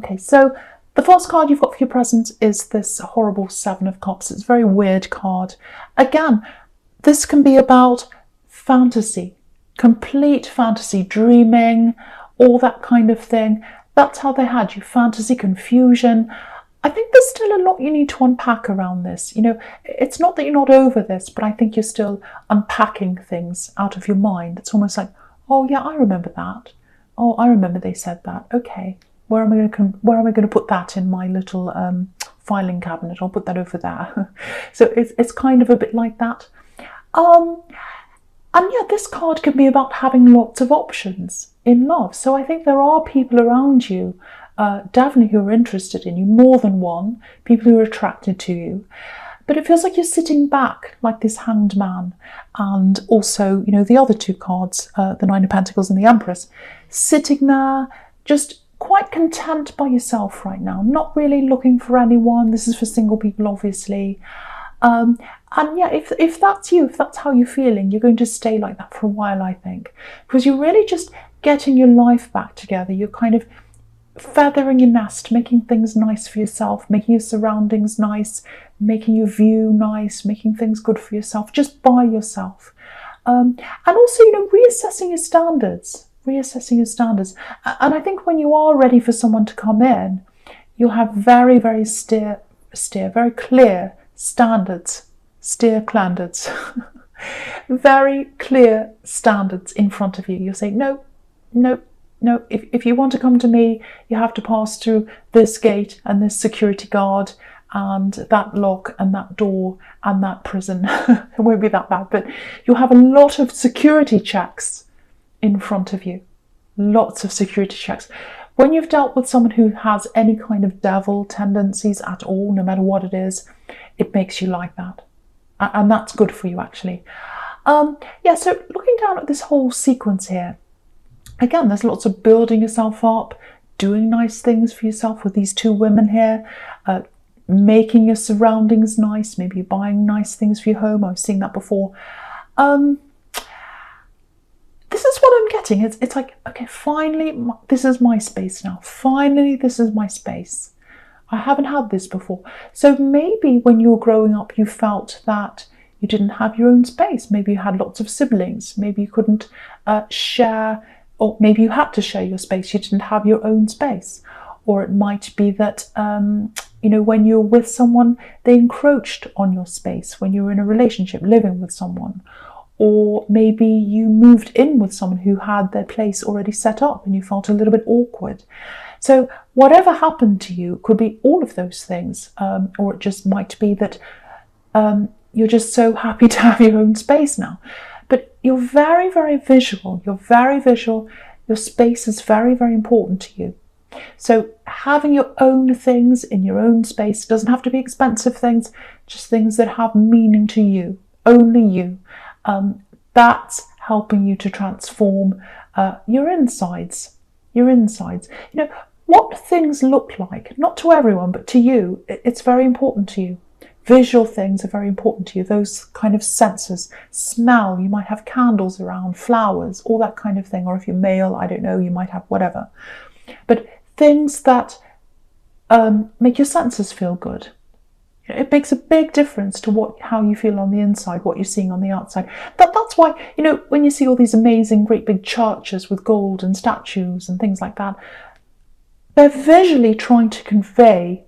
Okay, so the first card you've got for your present is this horrible Seven of Cups. It's a very weird card. Again, this can be about fantasy, complete fantasy, dreaming, all that kind of thing. That's how they had you, fantasy, confusion. I think there's still a lot you need to unpack around this. You know, it's not that you're not over this, but I think you're still unpacking things out of your mind. It's almost like, oh yeah, I remember that. Oh, I remember they said that. Okay, where am I going to put that in my little filing cabinet? I'll put that over there. So it's kind of a bit like that. And yeah, this card can be about having lots of options in love. So I think there are people around you, definitely who are interested in you, more than one, people who are attracted to you. But it feels like you're sitting back like this Hanged Man, and also, you know, the other two cards, the Nine of Pentacles and the Empress, sitting there just quite content by yourself right now, not really looking for anyone. This is for single people, obviously. And yeah, if that's you, if that's how you're feeling, you're going to stay like that for a while, I think, because you're really just getting your life back together. You're kind of feathering your nest, making things nice for yourself, making your surroundings nice, making your view nice, making things good for yourself, just by yourself. And also, you know, reassessing your standards. And I think when you are ready for someone to come in, you'll have very, very very clear standards, very clear standards in front of you. You'll say, no, if you want to come to me, you have to pass through this gate and this security guard and that lock and that door and that prison. It won't be that bad, but you'll have a lot of security checks in front of you. Lots of security checks. When you've dealt with someone who has any kind of devil tendencies at all, no matter what it is, it makes you like that. And that's good for you, actually. Yeah, so looking down at this whole sequence here, again, there's lots of building yourself up, doing nice things for yourself with these two women here, making your surroundings nice, maybe buying nice things for your home. I was seeing that before. This is what I'm getting. It's like, okay, finally, this is my space now. Finally, this is my space. I haven't had this before. So maybe when you were growing up, you felt that you didn't have your own space. Maybe you had lots of siblings. Maybe you couldn't share, or maybe you had to share your space. You didn't have your own space. Or it might be that, you know, when you're with someone, they encroached on your space when you were in a relationship, living with someone. Or maybe you moved in with someone who had their place already set up and you felt a little bit awkward. So whatever happened to you could be all of those things, or it just might be that you're just so happy to have your own space now. But you're very, very visual. You're very visual. Your space is very, very important to you. So having your own things in your own space doesn't have to be expensive things, just things that have meaning to you, only you. That's helping you to transform your insides. You know, what things look like, not to everyone, but to you, it's very important to you. Visual things are very important to you. Those kind of senses, smell, you might have candles around, flowers, all that kind of thing. Or if you're male, I don't know, you might have whatever. But things that make your senses feel good. It makes a big difference to how you feel on the inside, what you're seeing on the outside. That's why, you know, when you see all these amazing, great big churches with gold and statues and things like that, they're visually trying to convey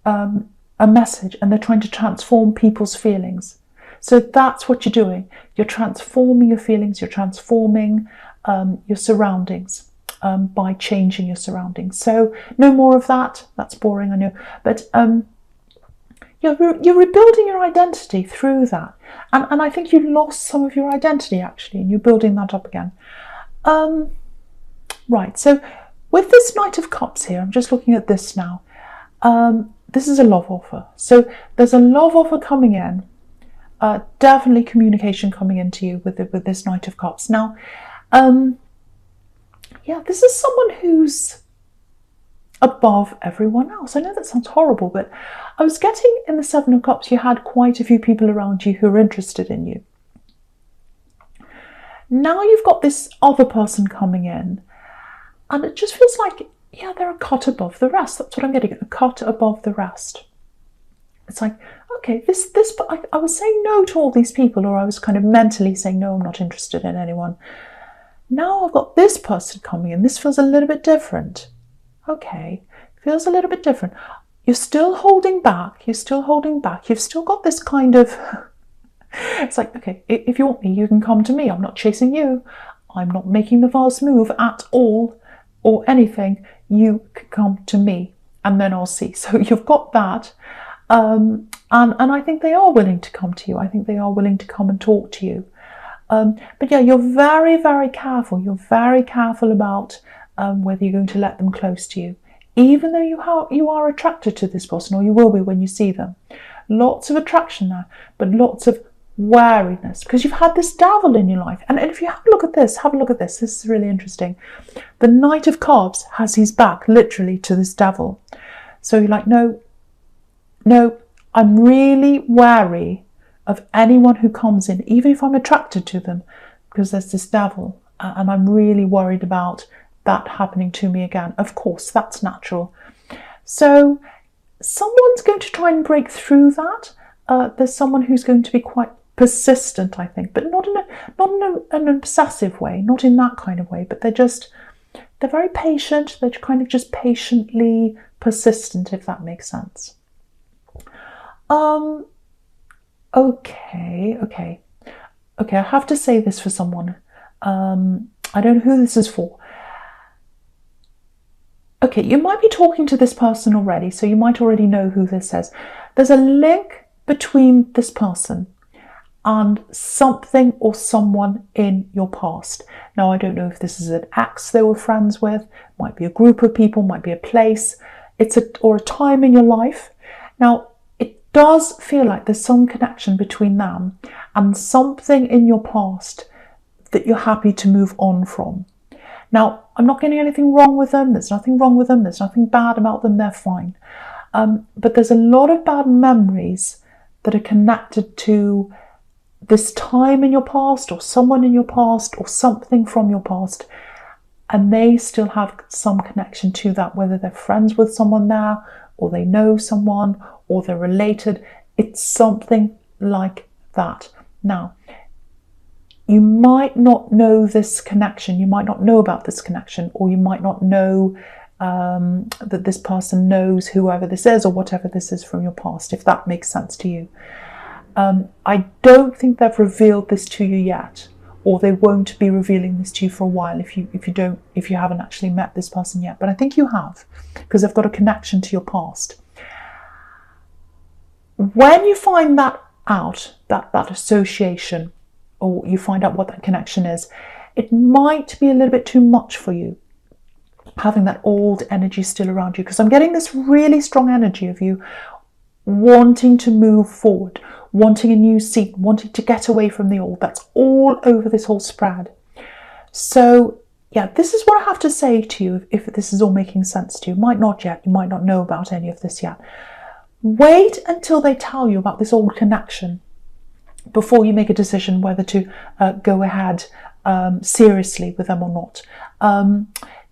a message, and they're trying to transform people's feelings. So that's what you're doing. You're transforming your feelings, you're transforming your surroundings by changing your surroundings. So no more of that. That's boring, I know. But you're rebuilding your identity through that. And I think you lost some of your identity, actually, and you're building that up again. Right, so with this Knight of Cups here, I'm just looking at this now. This is a love offer. So there's a love offer coming in. Definitely communication coming into you with this Knight of Cups. Now, yeah, this is someone who's above everyone else. I know that sounds horrible, but I was getting in the Seven of Cups, you had quite a few people around you who are interested in you. Now you've got this other person coming in, and it just feels like yeah, they're a cot above the rest. That's what I'm getting at, a cot above the rest. It's like, okay, I was saying no to all these people, or I was kind of mentally saying, no, I'm not interested in anyone. Now I've got this person coming in. This feels a little bit different. Okay, feels a little bit different. You're still holding back. You're still holding back. You've still got this kind of, it's like, okay, if you want me, you can come to me. I'm not chasing you. I'm not making the vase move at all or anything. You can come to me and then I'll see. So you've got that. And I think they are willing to come to you. I think they are willing to come and talk to you. But yeah, you're very, very careful. You're very careful about whether you're going to let them close to you. Even though you are attracted to this person, or you will be when you see them. Lots of attraction there, but lots of wariness, because you've had this devil in your life. And if you have a look at this, this is really interesting. The Knight of Cups has his back literally to this devil. So you're like, no, I'm really wary of anyone who comes in, even if I'm attracted to them, because there's this devil, and I'm really worried about that happening to me again. Of course, that's natural. So someone's going to try and break through that. There's someone who's going to be quite persistent, I think, but not in an obsessive way, not in that kind of way, but they're very patient. They're kind of just patiently persistent, if that makes sense. Okay, I have to say this for someone. I don't know who this is for. Okay, you might be talking to this person already, so you might already know who this is. There's a link between this person and something or someone in your past. Now, I don't know if this is an ex they were friends with, might be a group of people, might be a place, or a time in your life. Now, it does feel like there's some connection between them and something in your past that you're happy to move on from. Now, I'm not getting anything wrong with them. There's nothing wrong with them. There's nothing bad about them. They're fine. But there's a lot of bad memories that are connected to this time in your past, or someone in your past, or something from your past. And they still have some connection to that, whether they're friends with someone there, or they know someone, or they're related. It's something like that. Now, you might not know this connection, you might not know about this connection, or you might not know that this person knows whoever this is or whatever this is from your past, if that makes sense to you. I don't think they've revealed this to you yet, or they won't be revealing this to you for a while if you haven't actually met this person yet. But I think you have, because they've got a connection to your past. When you find that out, that association, or you find out what that connection is, it might be a little bit too much for you, having that old energy still around you, because I'm getting this really strong energy of you wanting to move forward, wanting a new scene, wanting to get away from the old. That's all over this whole spread. So yeah, this is what I have to say to you, if this is all making sense to you. Might not yet, you might not know about any of this yet. Wait until they tell you about this old connection before you make a decision whether to go ahead seriously with them or not.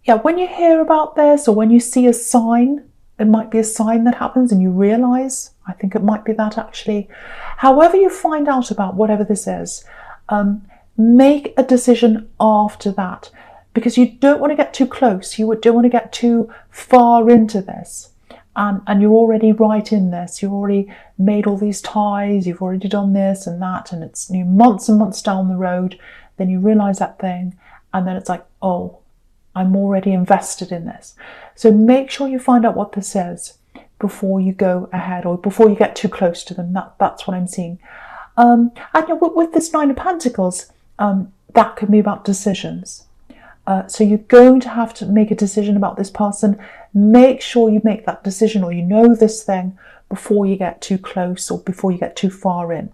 Yeah, when you hear about this, or when you see a sign, it might be a sign that happens and you realise, I think it might be that actually. However you find out about whatever this is, make a decision after that, because you don't want to get too close. You don't want to get too far into this. And you're already right in this. You've already made all these ties. You've already done this and that, and it's months and months down the road. Then you realise that thing, and then it's like, oh, I'm already invested in this. So make sure you find out what this is before you go ahead, or before you get too close to them. That's what I'm seeing. And with this Nine of Pentacles, that could be about decisions. So you're going to have to make a decision about this person. Make sure you make that decision, or you know this thing, before you get too close or before you get too far in.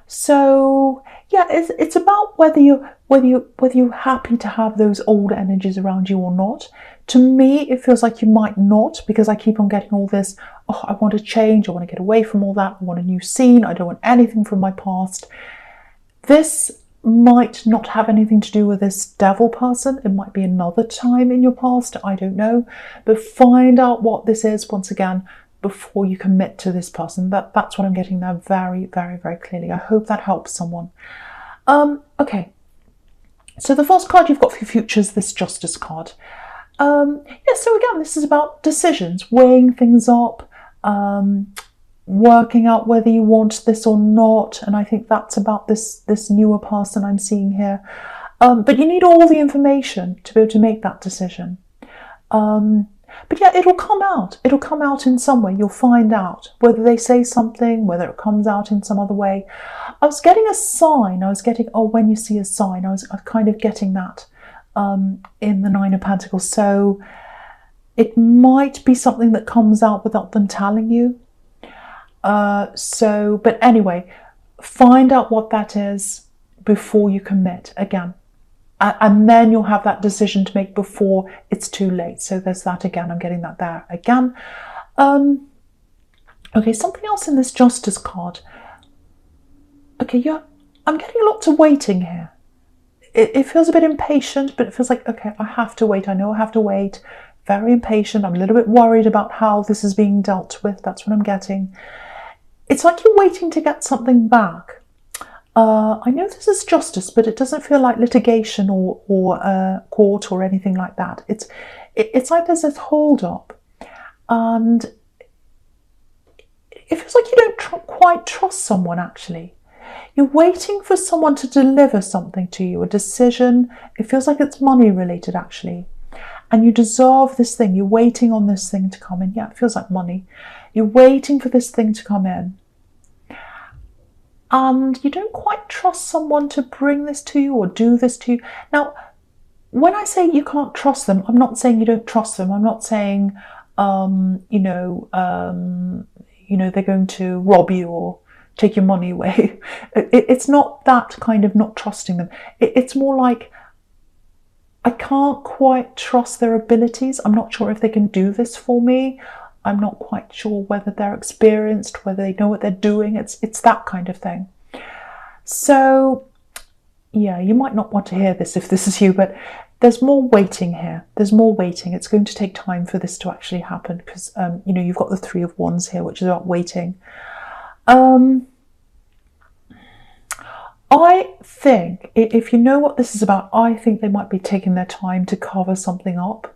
So yeah, it's about whether you're happy to have those old energies around you or not. To me, it feels like you might not, because I keep on getting all this, oh, I want to change, I want to get away from all that, I want a new scene, I don't want anything from my past. This might not have anything to do with this devil person. It might be another time in your past, I don't know. But find out what this is once again before you commit to this person. That's what I'm getting there very, very, very clearly. I hope that helps someone. Okay, so the first card you've got for your future is this Justice card. Yeah, so again, this is about decisions, weighing things up, working out whether you want this or not. And I think that's about this newer person I'm seeing here. But you need all the information to be able to make that decision. But yeah, it'll come out. It'll come out in some way. You'll find out whether they say something, whether it comes out in some other way. I was getting a sign. I was getting, oh, when you see a sign, I was kind of getting that in the Nine of Pentacles. So it might be something that comes out without them telling you. But anyway, find out what that is before you commit again. And then you'll have that decision to make before it's too late. So there's that again. I'm getting that there again. Okay, something else in this Justice card. Okay, I'm getting lots of waiting here. It feels a bit impatient, but it feels like, okay, I have to wait. I know I have to wait. Very impatient. I'm a little bit worried about how this is being dealt with. That's what I'm getting. It's like you're waiting to get something back. I know this is justice, but it doesn't feel like litigation or court or anything like that. It's like there's this hold up, and it feels like you don't quite trust someone. Actually, you're waiting for someone to deliver something to you, a decision. It feels like it's money related, actually, and you deserve this thing. You're waiting on this thing to come in. Yeah, it feels like money. You're waiting for this thing to come in. And you don't quite trust someone to bring this to you or do this to you. Now, when I say you can't trust them, I'm not saying you don't trust them. I'm not saying, they're going to rob you or take your money away. It's not that kind of not trusting them. It's more like, I can't quite trust their abilities. I'm not sure if they can do this for me. I'm not quite sure whether they're experienced, whether they know what they're doing. It's that kind of thing. So, yeah, you might not want to hear this if this is you, but there's more waiting here. There's more waiting. It's going to take time for this to actually happen because, you've got the Three of Wands here, which is about waiting. I think, if you know what this is about, I think they might be taking their time to cover something up.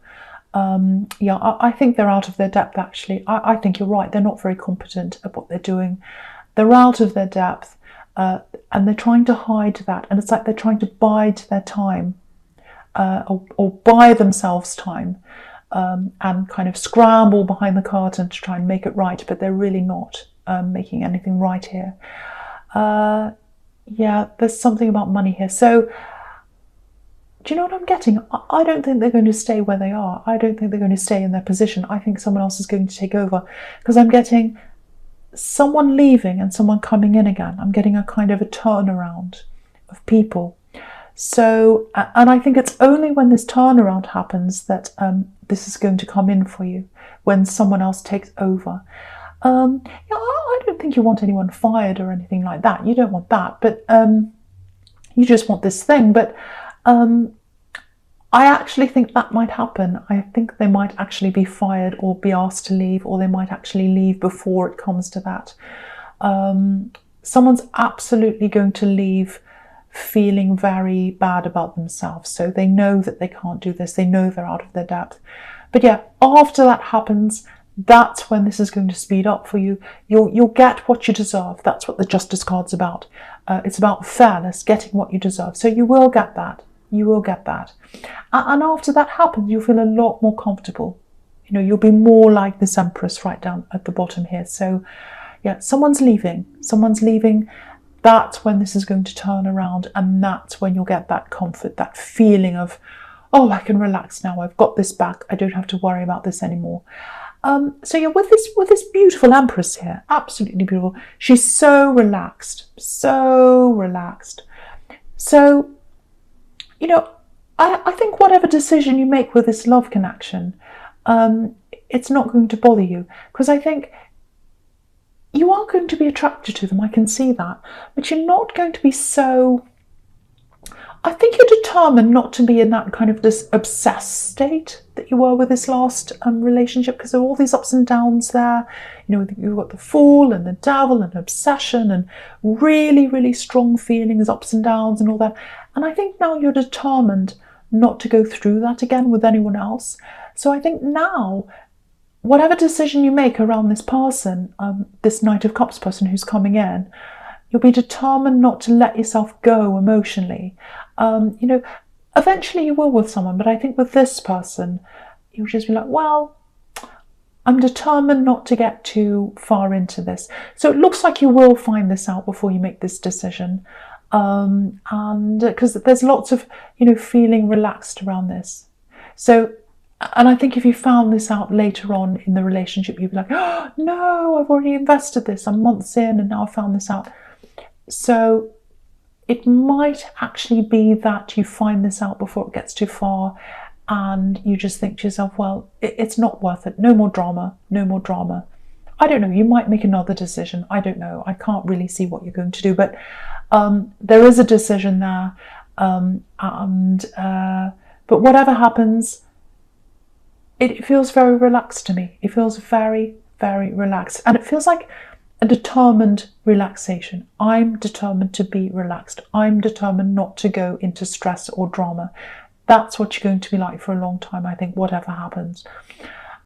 I think they're out of their depth, actually. I think you're right. They're not very competent at what they're doing. They're out of their depth, and they're trying to hide that. And it's like they're trying to bide their time, or buy themselves time, and kind of scramble behind the curtain to try and make it right. But they're really not making anything right here. There's something about money here. So, do you know what I'm getting? I don't think they're going to stay where they are. I don't think they're going to stay in their position. I think someone else is going to take over because I'm getting someone leaving and someone coming in again. I'm getting a kind of a turnaround of people. So, and I think it's only when this turnaround happens that this is going to come in for you, when someone else takes over. I don't think you want anyone fired or anything like that. You don't want that, but you just want this thing. But I actually think that might happen. I think they might actually be fired or be asked to leave, or they might actually leave before it comes to that. Someone's absolutely going to leave feeling very bad about themselves. So they know that they can't do this. They know they're out of their depth. But yeah, after that happens, that's when this is going to speed up for you. You'll get what you deserve. That's what the Justice card's about. It's about fairness, getting what you deserve. So you will get that. You will get that. And after that happens, you'll feel a lot more comfortable. You'll be more like this Empress right down at the bottom here. So yeah, someone's leaving. Someone's leaving. That's when this is going to turn around, and that's when you'll get that comfort, that feeling of, oh, I can relax now. I've got this back. I don't have to worry about this anymore. So yeah, with this beautiful Empress here, absolutely beautiful. She's so relaxed, so relaxed. So, I think whatever decision you make with this love connection, it's not going to bother you, because I think you are going to be attracted to them. I can see that, but you're not going to be so I think you're determined not to be in that kind of this obsessed state that you were with this last relationship, because there are all these ups and downs there. You know, you've got the Fool and the Devil and obsession and really, really strong feelings, ups and downs and all that. And I think now you're determined not to go through that again with anyone else. So I think now, whatever decision you make around this person, this Knight of Cups person who's coming in, you'll be determined not to let yourself go emotionally. You know, eventually you will with someone, but I think with this person, you'll just be like, well, I'm determined not to get too far into this. So it looks like you will find this out before you make this decision. And because there's lots of, you know, feeling relaxed around this. So, and I think if you found this out later on in the relationship, you'd be like, oh, no, I've already invested this. I'm months in and now I found this out. So it might actually be that you find this out before it gets too far and you just think to yourself, well, it's not worth it. No more drama, no more drama. I don't know, you might make another decision. I don't know. I can't really see what you're going to do, but there is a decision there. But whatever happens, it feels very relaxed to me. It feels very, very relaxed. And it feels like a determined relaxation. I'm determined to be relaxed. I'm determined not to go into stress or drama. That's what you're going to be like for a long time, I think, whatever happens.